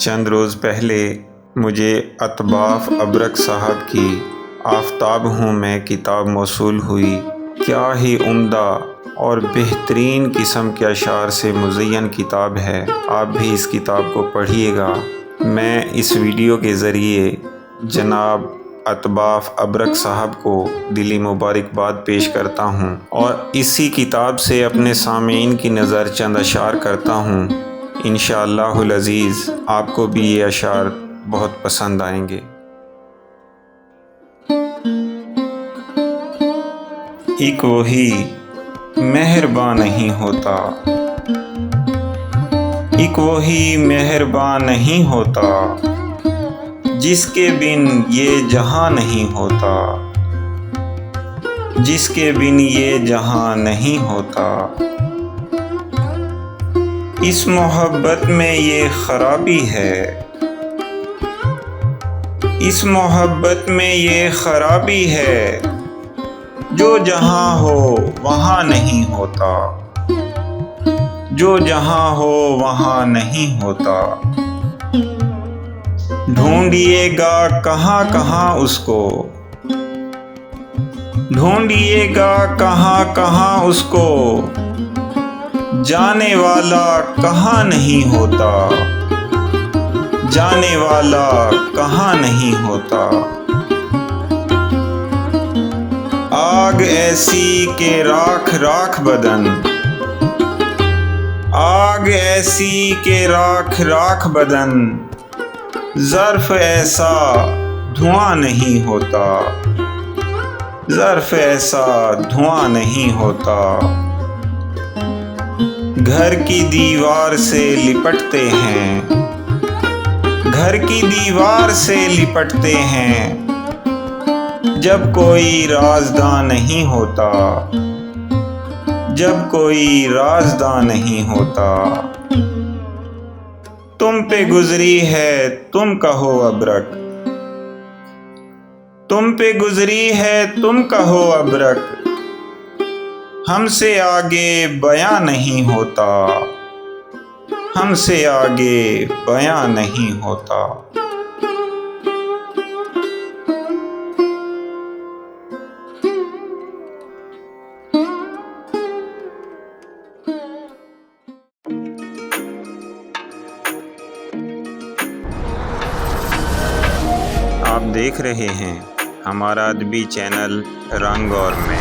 चंद रोज़ पहले मुझे अतबाफ़ अबरक साहब की आफ़ताब हूँ मैं किताब मौसूल हुई। क्या ही उम्दा और बेहतरीन किस्म के अशार से मुज़य्यन किताब है। आप भी इस किताब को पढ़िएगा। मैं इस वीडियो के ज़रिए जनाब अतबाफ़ अबरक साहब को दिली मुबारकबाद पेश करता हूँ और इसी किताब से अपने सामीन की नज़र चंद अशार करता हूँ। इंशाअल्लाहुल अज़ीज़ आपको भी ये अशार बहुत पसंद आएंगे। एक वही मेहरबान नहीं होता, एक वही मेहरबान नहीं होता, जिसके बिन ये जहां नहीं होता, जिसके बिन ये जहां नहीं होता। इस मोहब्बत में ये खराबी है, इस मोहब्बत में ये खराबी है, जो जहां हो वहां नहीं होता, जो जहां हो वहां नहीं होता। ढूंढिएगा कहाँ कहाँ उसको, ढूंढिएगा कहाँ कहाँ उसको, जाने वाला कहाँ नहीं होता, जाने वाला कहाँ नहीं होता। आग ऐसी के राख राख बदन, आग ऐसी के राख राख बदन, ज़र्फ़ ऐसा धुआं नहीं होता, ज़र्फ़ ऐसा धुआं नहीं होता। घर की दीवार से लिपटते हैं, घर की दीवार से लिपटते हैं, जब कोई राज़दां नहीं होता, जब कोई राज़दां नहीं होता। तुम पे गुज़री है तुम कहो अबरक, तुम पे गुज़री है तुम कहो अबरक, हमसे आगे बयां नहीं होता, हमसे आगे बयां नहीं होता। आप देख रहे हैं हमारा अदबी चैनल रंग और मैं।